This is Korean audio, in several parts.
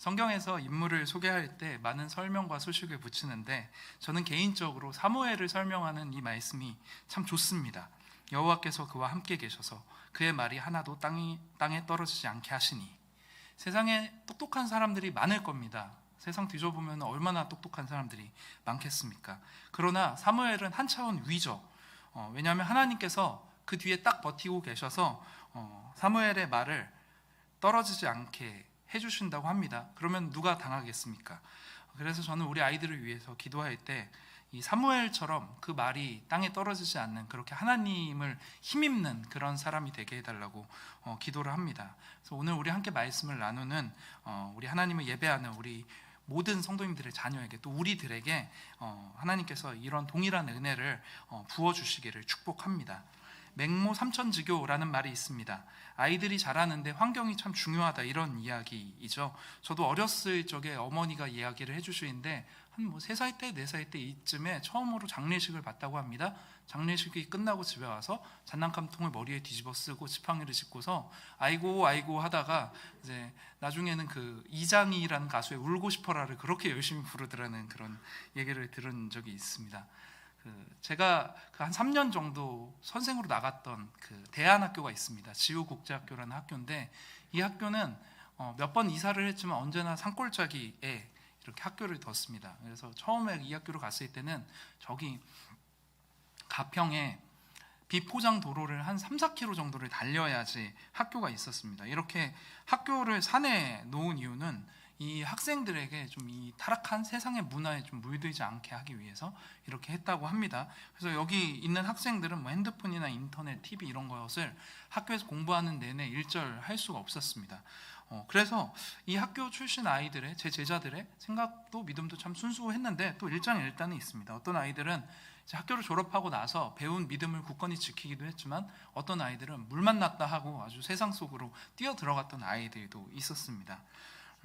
성경에서 인물을 소개할 때 많은 설명과 소식을 붙이는데 저는 개인적으로 사무엘을 설명하는 이 말씀이 참 좋습니다. 여호와께서 그와 함께 계셔서 그의 말이 하나도 땅에 떨어지지 않게 하시니. 세상에 똑똑한 사람들이 많을 겁니다. 세상 뒤져보면 얼마나 똑똑한 사람들이 많겠습니까? 그러나 사무엘은 한 차원 위죠. 왜냐하면 하나님께서 그 뒤에 딱 버티고 계셔서 사무엘의 말을 떨어지지 않게 해주신다고 합니다. 그러면 누가 당하겠습니까? 그래서 저는 우리 아이들을 위해서 기도할 때 이 사무엘처럼 그 말이 땅에 떨어지지 않는, 그렇게 하나님을 힘입는 그런 사람이 되게 해달라고 기도를 합니다. 그래서 오늘 우리 함께 말씀을 나누는 우리 하나님을 예배하는 우리 모든 성도님들의 자녀에게, 또 우리들에게 하나님께서 이런 동일한 은혜를 부어주시기를 축복합니다. 맹모 삼천지교라는 말이 있습니다. 아이들이 자라는데 환경이 참 중요하다, 이런 이야기이죠. 저도 어렸을 적에 어머니가 이야기를 해주시는데 한 3살 때 4살 때 이쯤에 처음으로 장례식을 봤다고 합니다. 장례식이 끝나고 집에 와서 장난감통을 머리에 뒤집어 쓰고 지팡이를 짚고서 아이고 아이고 하다가 이제 나중에는 그 이장희라는 가수의 울고 싶어라를 그렇게 열심히 부르더라는 그런 얘기를 들은 적이 있습니다. 제가 한 3년 정도 선생으로 나갔던 그 대안학교가 있습니다. 지우국제학교라는 학교인데, 이 학교는 몇 번 이사를 했지만 언제나 산골짜기에 이렇게 학교를 뒀습니다. 그래서 처음에 이 학교로 갔을 때는 저기 가평에 비포장 도로를 한 3-4km 정도를 달려야지 학교가 있었습니다. 이렇게 학교를 산에 놓은 이유는 이 학생들에게 좀 이 타락한 세상의 문화에 좀 물들지 않게 하기 위해서 이렇게 했다고 합니다. 그래서 여기 있는 학생들은 뭐 핸드폰이나 인터넷, TV 이런 것을 학교에서 공부하는 내내 일절할 수가 없었습니다. 그래서 이 학교 출신 아이들의, 제 제자들의 생각도 믿음도 참 순수했는데 또 일장일단이 있습니다. 어떤 아이들은 이제 학교를 졸업하고 나서 배운 믿음을 굳건히 지키기도 했지만, 어떤 아이들은 물 만났다 하고 아주 세상 속으로 뛰어 들어갔던 아이들도 있었습니다.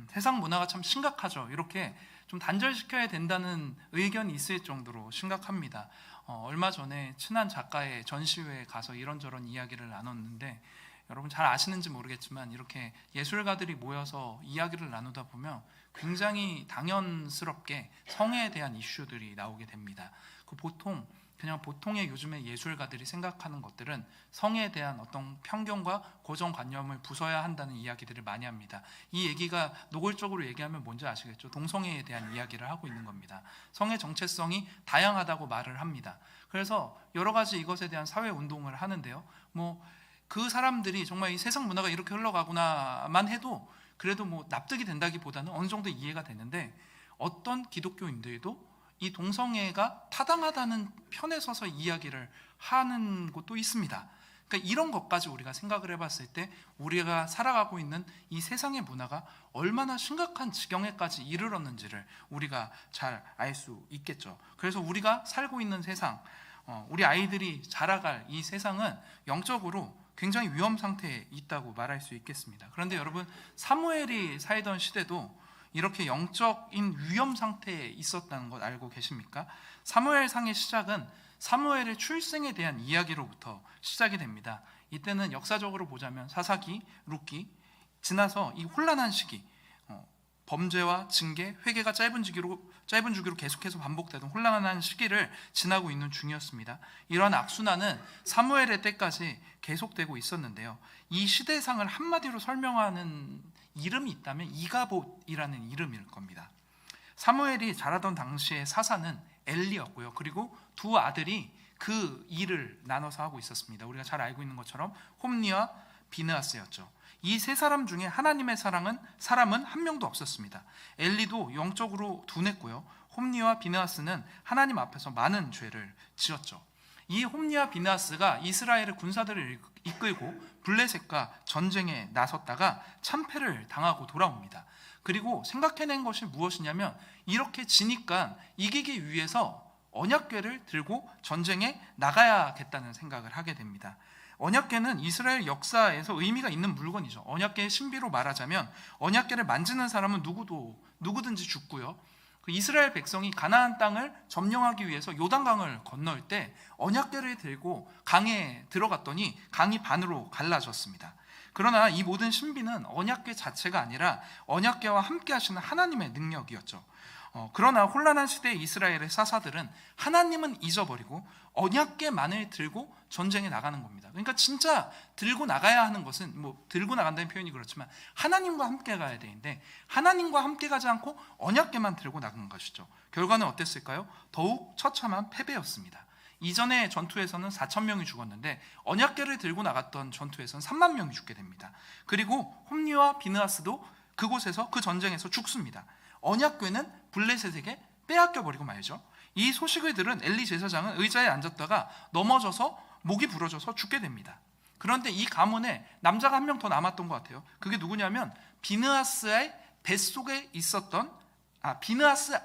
세상 문화가 참 심각하죠. 이렇게 좀 단절시켜야 된다는 의견이 있을 정도로 심각합니다. 얼마 전에 친한 작가의 전시회에 가서 이런저런 이야기를 나눴는데, 여러분 잘 아시는지 모르겠지만 이렇게 예술가들이 모여서 이야기를 나누다 보면 굉장히 당연스럽게 성에 대한 이슈들이 나오게 됩니다. 그냥 보통의 요즘의 예술가들이 생각하는 것들은 성에 대한 어떤 편견과 고정관념을 부숴야 한다는 이야기들을 많이 합니다. 이 얘기가 노골적으로 얘기하면 뭔지 아시겠죠? 동성애에 대한 이야기를 하고 있는 겁니다. 성의 정체성이 다양하다고 말을 합니다. 그래서 여러 가지 이것에 대한 사회운동을 하는데요. 그 사람들이 정말 이 세상 문화가 이렇게 흘러가구나만 해도 그래도 납득이 된다기보다는 어느 정도 이해가 되는데, 어떤 기독교인들도 이 동성애가 타당하다는 편에 서서 이야기를 하는 곳도 있습니다. 그러니까 이런 것까지 우리가 생각을 해봤을 때 우리가 살아가고 있는 이 세상의 문화가 얼마나 심각한 지경에까지 이르렀는지를 우리가 잘 알 수 있겠죠. 그래서 우리가 살고 있는 세상, 우리 아이들이 자라갈 이 세상은 영적으로 굉장히 위험 상태에 있다고 말할 수 있겠습니다. 그런데 여러분, 사무엘이 살던 시대도 이렇게 영적인 위험 상태에 있었다는 것 알고 계십니까? 사무엘상의 시작은 사무엘의 출생에 대한 이야기로부터 시작이 됩니다. 이때는 역사적으로 보자면 사사기, 룻기 지나서 이 혼란한 시기, 범죄와 징계, 회개가 짧은 주기로 계속해서 반복되던 혼란한 시기를 지나고 있는 중이었습니다. 이러한 악순환은 사무엘의 때까지 계속되고 있었는데요. 이 시대상을 한마디로 설명하는 이름이 있다면 이가봇이라는 이름일 겁니다. 사무엘이 자라던 당시의 사사는 엘리였고요. 그리고 두 아들이 그 일을 나눠서 하고 있었습니다. 우리가 잘 알고 있는 것처럼 홈니와 비느하스였죠. 이 세 사람 중에 하나님의 사람은 한 명도 없었습니다. 엘리도 영적으로 둔했고요. 홈니와 비느하스는 하나님 앞에서 많은 죄를 지었죠. 이 홈니와 비느하스가 이스라엘의 군사들을 이끌고 블레셋과 전쟁에 나섰다가 참패를 당하고 돌아옵니다. 그리고 생각해낸 것이 무엇이냐면, 이렇게 지니까 이기기 위해서 언약궤를 들고 전쟁에 나가야겠다는 생각을 하게 됩니다. 언약궤는 이스라엘 역사에서 의미가 있는 물건이죠. 언약궤의 신비로 말하자면 언약궤를 만지는 사람은 누구든지 죽고요. 그 이스라엘 백성이 가나안 땅을 점령하기 위해서 요단강을 건널 때 언약궤를 들고 강에 들어갔더니 강이 반으로 갈라졌습니다. 그러나 이 모든 신비는 언약궤 자체가 아니라 언약궤와 함께 하시는 하나님의 능력이었죠. 그러나 혼란한 시대의 이스라엘의 사사들은 하나님은 잊어버리고 언약궤만을 들고 전쟁에 나가는 겁니다. 그러니까 진짜 들고 나가야 하는 것은, 들고 나간다는 표현이 그렇지만 하나님과 함께 가야 되는데 하나님과 함께 가지 않고 언약궤만 들고 나간 것이죠. 결과는 어땠을까요? 더욱 처참한 패배였습니다. 이전의 전투에서는 4,000명이 죽었는데 언약궤를 들고 나갔던 전투에서는 3만 명이 죽게 됩니다. 그리고 홈리와 비느하스도 그곳에서, 그 전쟁에서 죽습니다. 언약궤는 블레셋에게 빼앗겨버리고 말죠. 이 소식을 들은 엘리 제사장은 의자에 앉았다가 넘어져서 목이 부러져서 죽게 됩니다. 그런데 이 가문에 남자가 한 명 더 남았던 것 같아요. 그게 누구냐면 비느하스의 뱃속에 있었던 비느하스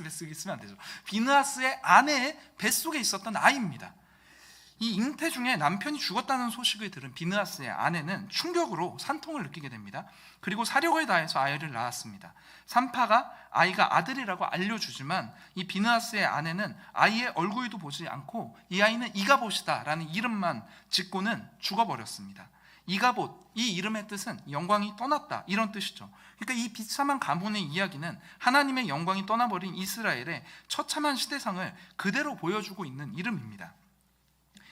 뱃속에 있으면 안 되죠. 비느하스의 아내의 뱃속에 있었던 아이입니다. 이 잉태 중에 남편이 죽었다는 소식을 들은 비느하스의 아내는 충격으로 산통을 느끼게 됩니다. 그리고 사력을 다해서 아이를 낳았습니다. 산파가 아이가 아들이라고 알려주지만 이 비느하스의 아내는 아이의 얼굴도 보지 않고 이 아이는 이가봇이다 라는 이름만 짓고는 죽어버렸습니다. 이가봇, 이 이름의 뜻은 영광이 떠났다, 이런 뜻이죠. 그러니까 이 비참한 가문의 이야기는 하나님의 영광이 떠나버린 이스라엘의 처참한 시대상을 그대로 보여주고 있는 이름입니다.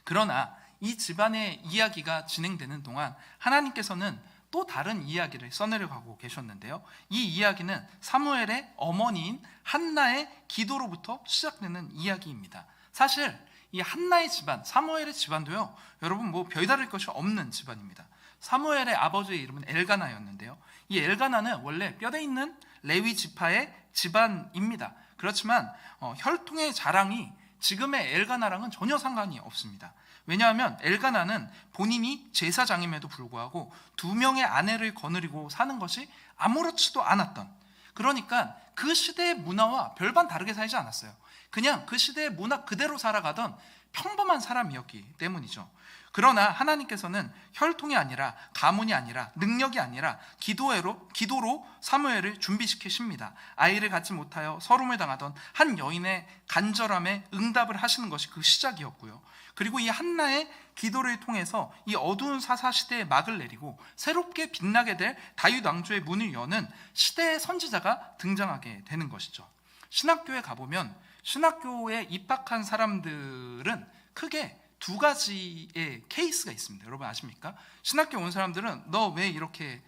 그러나 이 집안의 이야기가 진행되는 동안 하나님께서는 또 다른 이야기를 써내려가고 계셨는데요. 이 이야기는 사무엘의 어머니인 한나의 기도로부터 시작되는 이야기입니다. 사실 이 한나의 집안, 사무엘의 집안도요, 여러분 별다를 것이 없는 집안입니다. 사무엘의 아버지의 이름은 엘가나였는데요. 이 엘가나는 원래 뼈대 있는 레위 지파의 집안입니다. 그렇지만 혈통의 자랑이 지금의 엘가나랑은 전혀 상관이 없습니다. 왜냐하면 엘가나는 본인이 제사장임에도 불구하고 2명의 아내를 거느리고 사는 것이 아무렇지도 않았던, 그러니까 그 시대의 문화와 별반 다르게 살지 않았어요. 그냥 그 시대의 문화 그대로 살아가던 평범한 사람이었기 때문이죠. 그러나 하나님께서는 혈통이 아니라, 가문이 아니라, 능력이 아니라 기도로 사무엘을 준비시키십니다. 아이를 갖지 못하여 서름을 당하던 한 여인의 간절함에 응답을 하시는 것이 그 시작이었고요. 그리고 이 한나의 기도를 통해서 이 어두운 사사시대의 막을 내리고 새롭게 빛나게 될 다윗 왕조의 문을 여는 시대의 선지자가 등장하게 되는 것이죠. 신학교에 가보면 신학교에 입학한 사람들은 크게 2가지의 케이스가 있습니다. 여러분 아십니까? 신학교 온 사람들은 너 왜 이렇게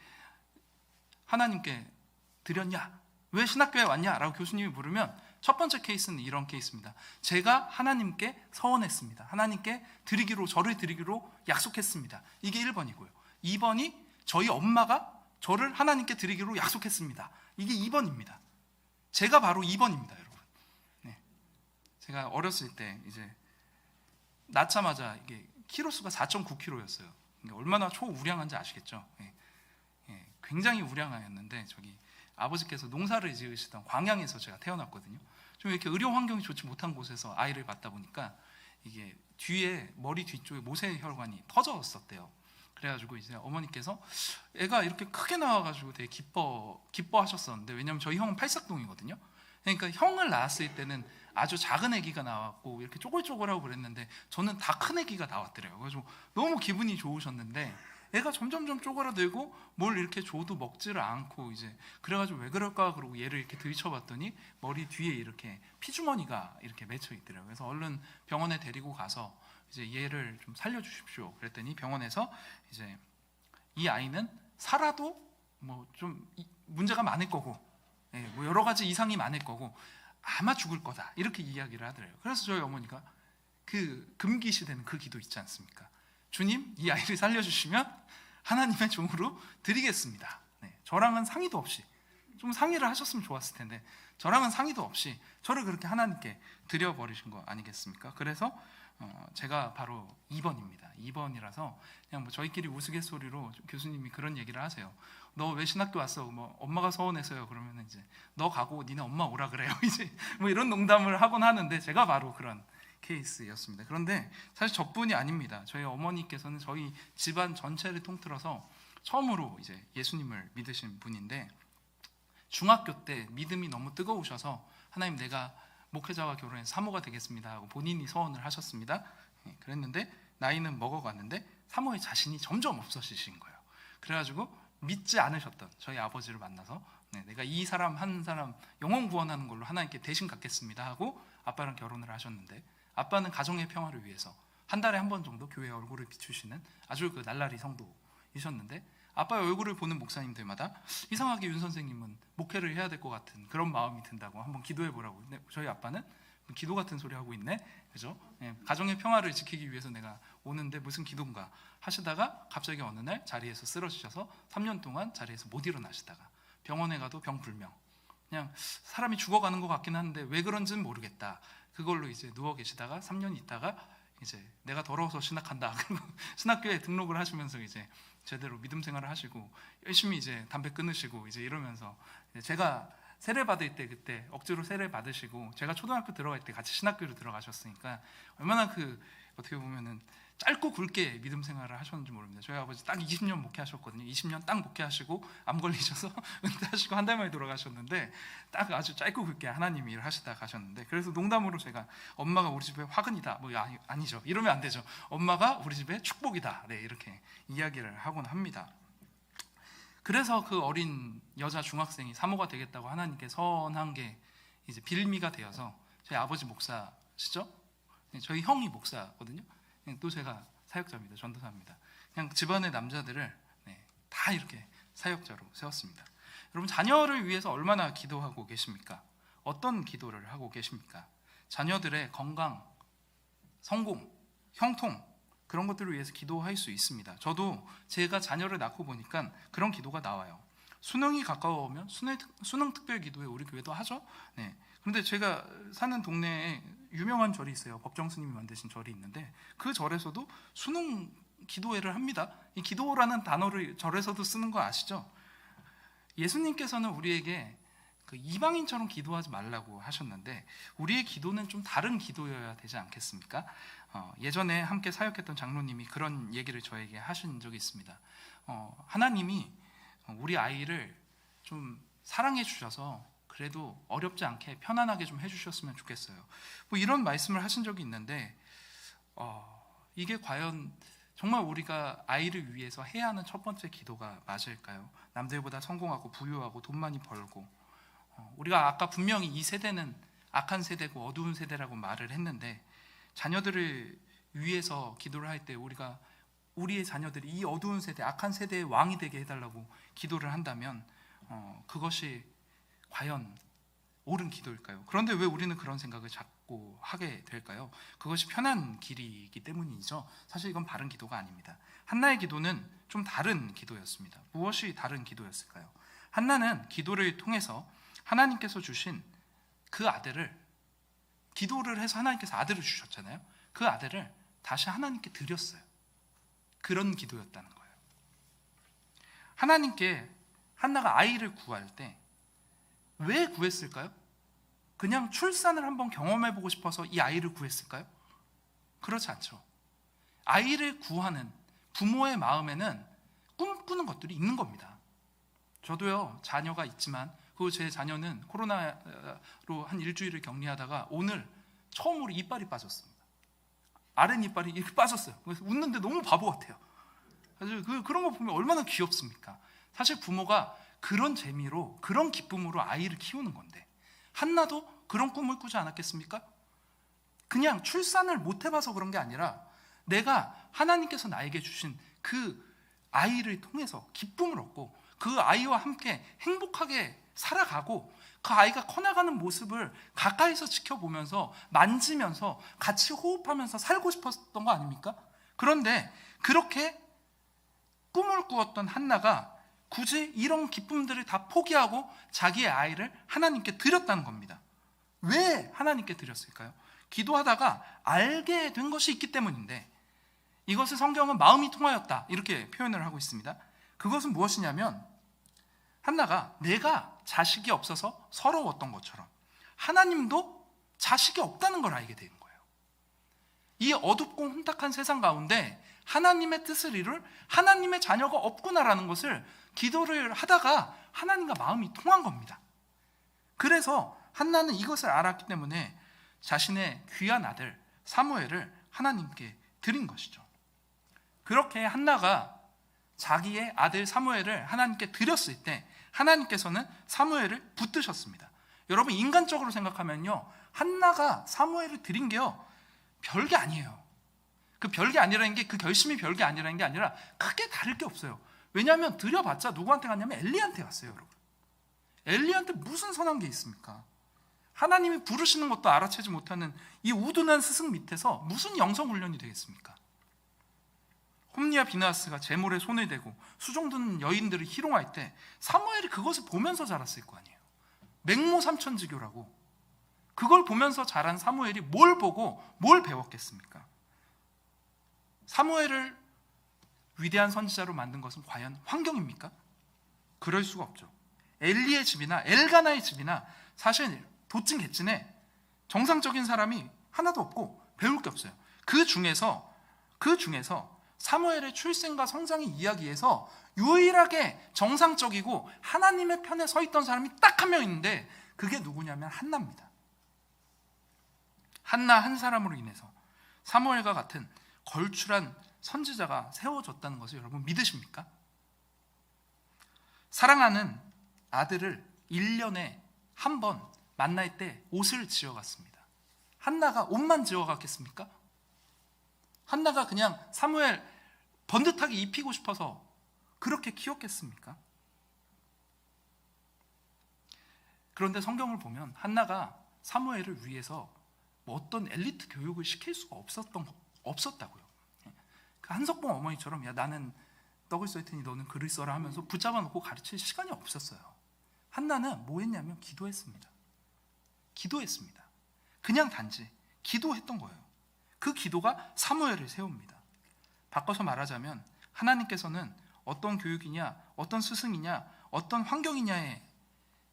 하나님께 드렸냐? 왜 신학교에 왔냐? 라고 교수님이 물으면 첫 번째 케이스는 이런 케이스입니다. 제가 하나님께 서원했습니다. 하나님께 저를 드리기로 약속했습니다. 이게 1번이고요. 2번이 저희 엄마가 저를 하나님께 드리기로 약속했습니다. 이게 2번입니다. 제가 바로 2번입니다, 여러분. 네. 제가 어렸을 때 이제 낳자마자 이게 키로수가 4.9kg였어요. 그러니까 얼마나 초우량한지 아시겠죠? 굉장히 우량하였는데 아버지께서 농사를 지으시던 광양에서 제가 태어났거든요. 좀 이렇게 의료 환경이 좋지 못한 곳에서 아이를 낳다 보니까 이게 머리 뒤쪽에 모세혈관이 터졌었대요. 그래가지고 이제 어머니께서 애가 이렇게 크게 나와가지고 되게 기뻐하셨었는데, 왜냐면 저희 형은 팔삭동이거든요. 그러니까 형을 낳았을 때는 아주 작은 아기가 나왔고 이렇게 쪼글쪼글하고 그랬는데 저는 다 큰 아기가 나왔더래요. 그래서 너무 기분이 좋으셨는데 애가 점점점 쪼그라들고 뭘 이렇게 줘도 먹지를 않고, 이제 그래가지고 왜 그럴까 그러고 얘를 이렇게 들이쳐봤더니 머리 뒤에 이렇게 피주머니가 이렇게 맺혀 있더래요. 그래서 얼른 병원에 데리고 가서 이제 얘를 좀 살려주십시오. 그랬더니 병원에서 이제 이 아이는 살아도 좀 문제가 많을 거고, 여러 가지 이상이 많을 거고 아마 죽을 거다, 이렇게 이야기를 하더래요. 그래서 저희 어머니가 그 금기시되는 그 기도 있지 않습니까? 주님, 이 아이를 살려주시면 하나님의 종으로 드리겠습니다. 저랑은 상의도 없이, 좀 상의를 하셨으면 좋았을 텐데 저랑은 상의도 없이 저를 그렇게 하나님께 드려버리신 거 아니겠습니까? 그래서 제가 바로 2번입니다. 2번이라서 그냥 저희끼리 우스갯소리로 교수님이 그런 얘기를 하세요. 너 왜 신학교 왔어? 엄마가 서운해서요. 그러면 이제 너 가고 니네 엄마 오라 그래요. 이제 이런 농담을 하곤 하는데 제가 바로 그런 케이스였습니다. 그런데 사실 저뿐이 아닙니다. 저희 어머니께서는 저희 집안 전체를 통틀어서 처음으로 이제 예수님을 믿으신 분인데, 중학교 때 믿음이 너무 뜨거우셔서 하나님, 내가 목회자와 결혼해서 사모가 되겠습니다 하고 본인이 서원을 하셨습니다. 그랬는데 나이는 먹어갔는데 사모의 자신이 점점 없어지신 거예요. 그래가지고 믿지 않으셨던 저희 아버지를 만나서 내가 이 사람 한 사람 영혼 구원하는 걸로 하나님께 대신 갖겠습니다 하고 아빠랑 결혼을 하셨는데, 아빠는 가정의 평화를 위해서 한 달에 한 번 정도 교회에 얼굴을 비추시는 아주 그 날라리 성도이셨는데, 아빠의 얼굴을 보는 목사님들마다 이상하게 윤 선생님은 목회를 해야 될 것 같은 그런 마음이 든다고 한번 기도해 보라고. 근데 저희 아빠는 기도 같은 소리 하고 있네, 그죠? 가정의 평화를 지키기 위해서 내가 오는데 무슨 기도인가 하시다가 갑자기 어느 날 자리에서 쓰러지셔서 3년 동안 자리에서 못 일어나시다가 병원에 가도 병불명, 그냥 사람이 죽어가는 것 같긴 한데 왜 그런지는 모르겠다. 그걸로 이제 누워 계시다가 3년 있다가 이제 내가 더러워서 신학한다. 그리고 신학교에 등록을 하시면서 이제 제대로 믿음 생활을 하시고 열심히 이제 담배 끊으시고 이제 이러면서, 제가 세례 받을 때 그때 억지로 세례 받으시고 제가 초등학교 들어갈 때 같이 신학교로 들어가셨으니까 얼마나 그 어떻게 보면은 짧고 굵게 믿음 생활을 하셨는지 모릅니다. 저희 아버지 딱 20년 목회하셨거든요. 20년 딱 목회하시고 암 걸리셔서 은퇴하시고 한 달 만에 돌아가셨는데, 딱 아주 짧고 굵게 하나님 일을 하시다 가셨는데, 그래서 농담으로 제가 엄마가 우리 집에 화근이다, 뭐 아니죠, 이러면 안 되죠. 엄마가 우리 집에 축복이다, 네, 이렇게 이야기를 하곤 합니다. 그래서 그 어린 여자 중학생이 사모가 되겠다고 하나님께 선한 게 이제 빌미가 되어서, 저희 아버지 목사시죠? 저희 형이 목사거든요. 또 제가 사역자입니다. 전도사입니다. 그냥 집안의 남자들을 다 이렇게 사역자로 세웠습니다. 여러분, 자녀를 위해서 얼마나 기도하고 계십니까? 어떤 기도를 하고 계십니까? 자녀들의 건강, 성공, 형통, 그런 것들을 위해서 기도할 수 있습니다. 저도 제가 자녀를 낳고 보니까 그런 기도가 나와요. 수능이 가까워오면 수능 특별 기도회 우리 교회도 하죠. 그런데 제가 사는 동네에 유명한 절이 있어요. 법정 스님이 만드신 절이 있는데 그 절에서도 수능 기도회를 합니다. 이 기도라는 단어를 절에서도 쓰는 거 아시죠? 예수님께서는 우리에게 그 이방인처럼 기도하지 말라고 하셨는데, 우리의 기도는 좀 다른 기도여야 되지 않겠습니까? 예전에 함께 사역했던 장로님이 그런 얘기를 저에게 하신 적이 있습니다. 하나님이 우리 아이를 좀 사랑해 주셔서 그래도 어렵지 않게 편안하게 좀 해주셨으면 좋겠어요. 뭐 이런 말씀을 하신 적이 있는데, 이게 과연 정말 우리가 아이를 위해서 해야 하는 첫 번째 기도가 맞을까요? 남들보다 성공하고 부유하고 돈 많이 벌고, 우리가 아까 분명히 이 세대는 악한 세대고 어두운 세대라고 말을 했는데, 자녀들을 위해서 기도를 할 때 우리가 우리의 자녀들이 이 어두운 세대, 악한 세대의 왕이 되게 해달라고 기도를 한다면 그것이 과연 옳은 기도일까요? 그런데 왜 우리는 그런 생각을 자꾸 하게 될까요? 그것이 편한 길이기 때문이죠. 사실 이건 바른 기도가 아닙니다. 한나의 기도는 좀 다른 기도였습니다. 무엇이 다른 기도였을까요? 한나는 기도를 통해서 하나님께서 주신 그 아들을, 기도를 해서 하나님께서 아들을 주셨잖아요. 그 아들을 다시 하나님께 드렸어요. 그런 기도였다는 거예요. 하나님께 한나가 아이를 구할 때 왜 구했을까요? 그냥 출산을 한번 경험해보고 싶어서 이 아이를 구했을까요? 그렇지 않죠. 아이를 구하는 부모의 마음에는 꿈꾸는 것들이 있는 겁니다. 저도요, 자녀가 있지만 그 제 자녀는 코로나로 한 일주일을 격리하다가 오늘 처음으로 이빨이 빠졌습니다. 아랫이빨이 이렇게 빠졌어요. 그래서 웃는데 너무 바보 같아요. 그런 거 보면 얼마나 귀엽습니까? 사실 부모가 그런 재미로, 그런 기쁨으로 아이를 키우는 건데, 한나도 그런 꿈을 꾸지 않았겠습니까? 그냥 출산을 못 해봐서 그런 게 아니라 내가 하나님께서 나에게 주신 그 아이를 통해서 기쁨을 얻고 그 아이와 함께 행복하게 살아가고 그 아이가 커나가는 모습을 가까이서 지켜보면서 만지면서 같이 호흡하면서 살고 싶었던 거 아닙니까? 그런데 그렇게 꿈을 꾸었던 한나가 굳이 이런 기쁨들을 다 포기하고 자기의 아이를 하나님께 드렸다는 겁니다. 왜 하나님께 드렸을까요? 기도하다가 알게 된 것이 있기 때문인데, 이것을 성경은 마음이 통하였다 이렇게 표현을 하고 있습니다. 그것은 무엇이냐면, 한나가 내가 자식이 없어서 서러웠던 것처럼 하나님도 자식이 없다는 걸 알게 된 거예요. 이 어둡고 혼탁한 세상 가운데 하나님의 뜻을 이룰 하나님의 자녀가 없구나라는 것을 기도를 하다가 하나님과 마음이 통한 겁니다. 그래서 한나는 이것을 알았기 때문에 자신의 귀한 아들 사무엘을 하나님께 드린 것이죠. 그렇게 한나가 자기의 아들 사무엘을 하나님께 드렸을 때 하나님께서는 사무엘을 붙드셨습니다. 여러분, 인간적으로 생각하면요, 한나가 사무엘을 드린 게요 별게 아니에요. 그 별게 아니라는 게, 그 결심이 별게 아니라는 게 아니라 크게 다를 게 없어요. 왜냐하면 드려봤자 누구한테 갔냐면 엘리한테 갔어요. 여러분, 엘리한테 무슨 선한 게 있습니까? 하나님이 부르시는 것도 알아채지 못하는 이 우둔한 스승 밑에서 무슨 영성 훈련이 되겠습니까? 홈리와 비나하스가 제물에 손을 대고 수종드는 여인들을 희롱할 때 사무엘이 그것을 보면서 자랐을 거 아니에요. 맹모삼천지교라고. 그걸 보면서 자란 사무엘이 뭘 보고 뭘 배웠겠습니까? 사무엘을 위대한 선지자로 만든 것은 과연 환경입니까? 그럴 수가 없죠. 엘리의 집이나 엘가나의 집이나 사실 도찐 개찐에 정상적인 사람이 하나도 없고 배울 게 없어요. 그 중에서 사무엘의 출생과 성장의 이야기에서 유일하게 정상적이고 하나님의 편에 서 있던 사람이 딱 한 명 있는데, 그게 누구냐면 한나입니다. 한나 한 사람으로 인해서 사무엘과 같은 걸출한 선지자가 세워졌다는 것을 여러분 믿으십니까? 사랑하는 아들을 1년에 한 번 만날 때 옷을 지어갔습니다. 한나가 옷만 지어갔겠습니까? 한나가 그냥 사무엘 번듯하게 입히고 싶어서 그렇게 키웠겠습니까? 그런데 성경을 보면 한나가 사무엘을 위해서 뭐 어떤 엘리트 교육을 시킬 수가 없었다고요. 그 한석봉 어머니처럼, 야, 나는 떡을 썰 테니 너는 글을 써라 하면서 붙잡아 놓고 가르칠 시간이 없었어요. 한나는 뭐 했냐면 기도했습니다. 그냥 단지 기도했던 거예요. 그 기도가 사무엘을 세웁니다. 바꿔서 말하자면 하나님께서는 어떤 교육이냐, 어떤 스승이냐, 어떤 환경이냐에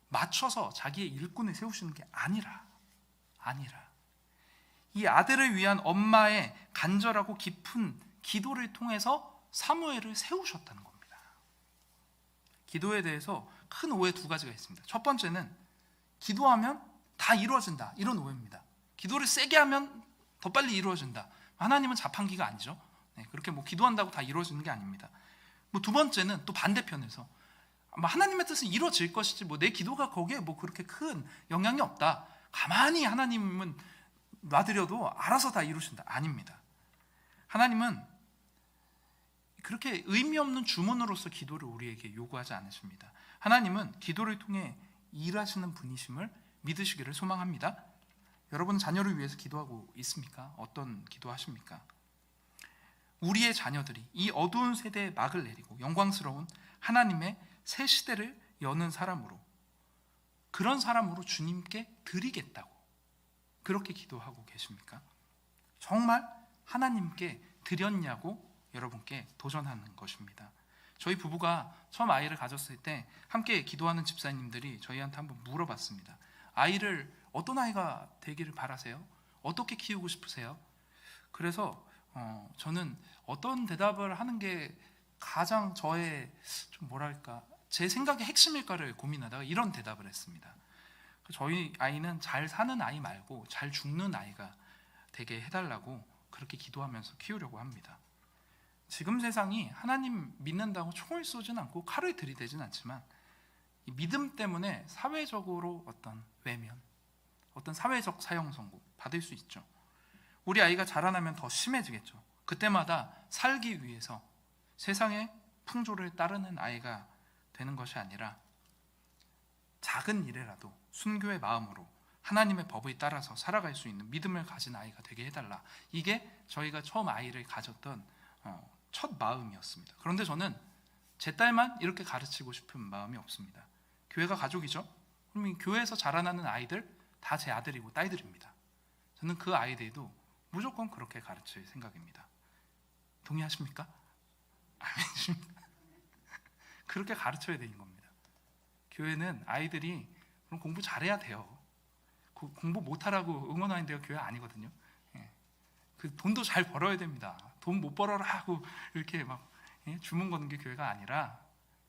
맞춰서 자기의 일꾼을 세우시는 게 아니라 이 아들을 위한 엄마의 간절하고 깊은 기도를 통해서 사무엘을 세우셨다는 겁니다. 기도에 대해서 큰 오해 두 가지가 있습니다. 첫 번째는 기도하면 다 이루어진다, 이런 오해입니다. 기도를 세게 하면 더 빨리 이루어진다. 하나님은 자판기가 아니죠. 그렇게 뭐 기도한다고 다 이루어지는 게 아닙니다. 뭐 두 번째는 또 반대편에서 하나님의 뜻은 이루어질 것이지 뭐 내 기도가 거기에 뭐 그렇게 큰 영향이 없다, 가만히 하나님은 놔드려도 알아서 다 이루신다. 아닙니다. 하나님은 그렇게 의미 없는 주문으로서 기도를 우리에게 요구하지 않으십니다. 하나님은 기도를 통해 일하시는 분이심을 믿으시기를 소망합니다. 여러분, 자녀를 위해서 기도하고 있습니까? 어떤 기도하십니까? 우리의 자녀들이 이 어두운 세대에 막을 내리고 영광스러운 하나님의 새 시대를 여는 사람으로, 그런 사람으로 주님께 드리겠다고 그렇게 기도하고 계십니까? 정말 하나님께 드렸냐고 여러분께 도전하는 것입니다. 저희 부부가 처음 아이를 가졌을 때 함께 기도하는 집사님들이 저희한테 한번 물어봤습니다. 아이를 어떤 아이가 되기를 바라세요? 어떻게 키우고 싶으세요? 그래서 저는 어떤 대답을 하는 게 가장 저의 좀 뭐랄까, 제 생각의 핵심일까를 고민하다가 이런 대답을 했습니다. 저희 아이는 잘 사는 아이 말고 잘 죽는 아이가 되게 해달라고 그렇게 기도하면서 키우려고 합니다. 지금 세상이 하나님 믿는다고 총을 쏘진 않고 칼을 들이대진 않지만 이 믿음 때문에 사회적으로 어떤 외면, 어떤 사회적 사형 선고 받을 수 있죠. 우리 아이가 자라나면 더 심해지겠죠. 그때마다 살기 위해서 세상의 풍조를 따르는 아이가 되는 것이 아니라 작은 일에라도 순교의 마음으로 하나님의 법을 따라서 살아갈 수 있는 믿음을 가진 아이가 되게 해달라. 이게 저희가 처음 아이를 가졌던 첫 마음이었습니다. 그런데 저는 제 딸만 이렇게 가르치고 싶은 마음이 없습니다. 교회가 가족이죠. 그러면 교회에서 자라나는 아이들 다 제 아들이고 딸들입니다. 저는 그 아이들도 무조건 그렇게 가르칠 생각입니다. 동의하십니까? 아멘입니다. 그렇게 가르쳐야 되는 겁니다. 교회는 아이들이 그럼 공부 잘해야 돼요. 공부 못하라고 응원하는 데가 교회 아니거든요. 그 돈도 잘 벌어야 됩니다. 돈 못 벌어라 하고 이렇게 막 주문 거는 게 교회가 아니라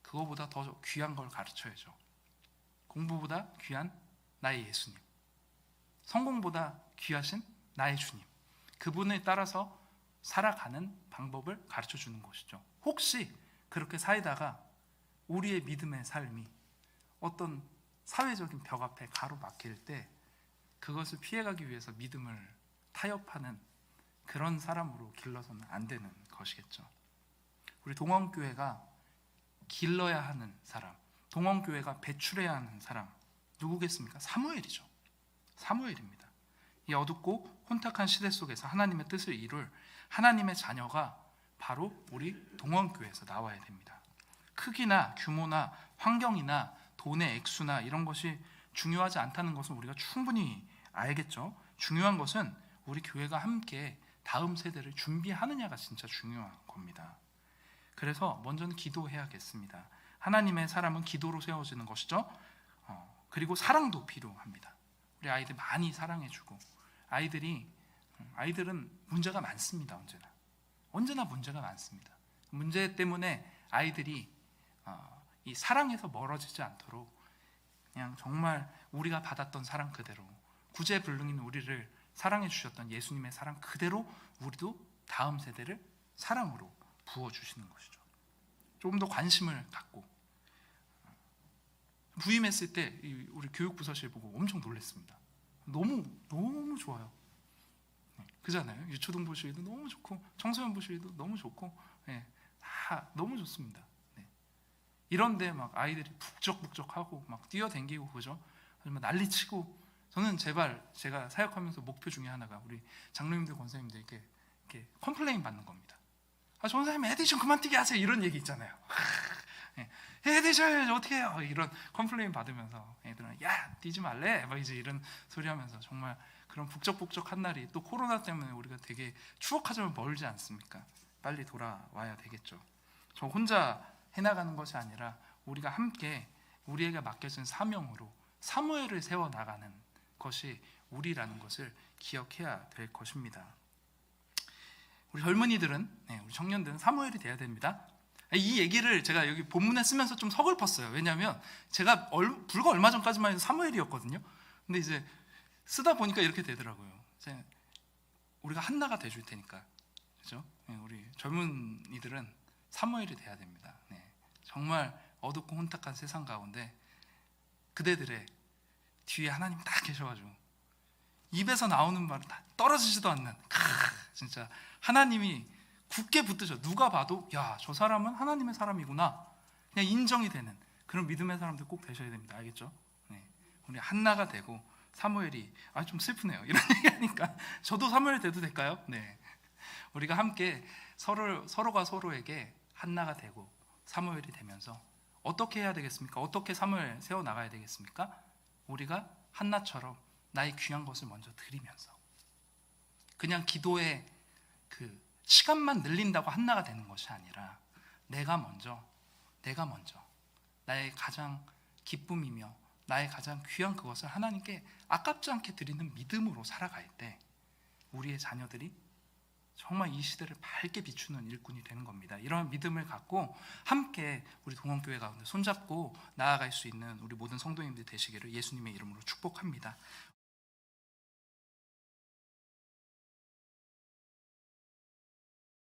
그거보다 더 귀한 걸 가르쳐야죠. 공부보다 귀한 나의 예수님, 성공보다 귀하신 나의 주님, 그분을 따라서 살아가는 방법을 가르쳐 주는 것이죠. 혹시 그렇게 살다가 우리의 믿음의 삶이 어떤 사회적인 벽 앞에 가로막힐 때 그것을 피해가기 위해서 믿음을 타협하는 그런 사람으로 길러서는 안 되는 것이겠죠. 우리 동원교회가 길러야 하는 사람, 동원교회가 배출해야 하는 사람 누구겠습니까? 사무엘이죠. 사무엘입니다. 이 어둡고 혼탁한 시대 속에서 하나님의 뜻을 이룰 하나님의 자녀가 바로 우리 동원교회에서 나와야 됩니다. 크기나 규모나 환경이나 돈의 액수나 이런 것이 중요하지 않다는 것은 우리가 충분히 알겠죠. 중요한 것은 우리 교회가 함께 다음 세대를 준비하느냐가 진짜 중요한 겁니다. 그래서 먼저는 기도해야겠습니다. 하나님의 사람은 기도로 세워지는 것이죠. 그리고 사랑도 필요합니다. 우리 아이들 많이 사랑해주고 아이들은 문제가 많습니다. 언제나 문제가 많습니다. 문제 때문에 아이들이 이 사랑에서 멀어지지 않도록 그냥 정말 우리가 받았던 사랑 그대로 구제불능인 우리를 사랑해 주셨던 예수님의 사랑 그대로 우리도 다음 세대를 사랑으로 부어주시는 것이죠. 조금 더 관심을 갖고 부임했을 때 우리 교육부서실 보고 엄청 놀랐습니다. 너무 좋아요. 그잖아요. 유초등부실도 너무 좋고 청소년부실도 너무 좋고 다 너무 좋습니다. 이런데 막 아이들이 북적북적하고 막 뛰어댕기고 그죠? 난리치고 저는 제가 사역하면서 목표 중에 하나가 우리 장로님들 권사님들께 이렇게 컴플레인 받는 겁니다. 전사님 애들 좀 그만 뛰게 하세요 이런 얘기 있잖아요. 애들 저 어떻게 해요? 이런 컴플레인 받으면서 애들은 야 뛰지 말래 막 이제 이런 소리 하면서 정말 그런 북적북적한 날이 또 코로나 때문에 우리가 되게 추억하자면 멀지 않습니까? 빨리 돌아와야 되겠죠. 저 혼자 해나가는 것이 아니라 우리가 함께 우리에게 맡겨진 사명으로 사무엘을 세워나가는 것이 우리라는 것을 기억해야 될 것입니다. 우리 젊은이들은 우리 청년들은 사무엘이 돼야 됩니다. 이 얘기를 제가 여기 본문에 쓰면서 좀 서글펐어요. 왜냐하면 제가 불과 얼마 전까지만 해도 사무엘이었거든요. 근데 이제 쓰다 보니까 이렇게 되더라고요. 이제 우리가 한나가 돼줄 테니까, 그죠? 우리 젊은이들은 사무엘이 돼야 됩니다. 정말 어둡고 혼탁한 세상 가운데 그대들의 뒤에 하나님 딱 계셔가지고 입에서 나오는 말은 다 떨어지지도 않는 진짜 하나님이 굳게 붙드셔. 누가 봐도 야, 저 사람은 하나님의 사람이구나 그냥 인정이 되는 그런 믿음의 사람들 꼭 되셔야 됩니다. 알겠죠? 우리 한나가 되고 사무엘이 좀 슬프네요. 이런 얘기하니까 저도 사무엘 돼도 될까요? 우리가 함께 서로가 서로에게 한나가 되고 사무엘이 되면서 어떻게 해야 되겠습니까? 어떻게 사무엘 세워나가야 되겠습니까? 우리가 한나처럼 나의 귀한 것을 먼저 드리면서 그냥 기도에 그 시간만 늘린다고 한나가 되는 것이 아니라 내가 먼저 나의 가장 기쁨이며 나의 가장 귀한 그것을 하나님께 아깝지 않게 드리는 믿음으로 살아갈 때 우리의 자녀들이 정말 이 시대를 밝게 비추는 일꾼이 되는 겁니다. 이런 믿음을 갖고 함께 우리 동원교회 가운데 손잡고 나아갈 수 있는 우리 모든 성도님들 되시기를 예수님의 이름으로 축복합니다.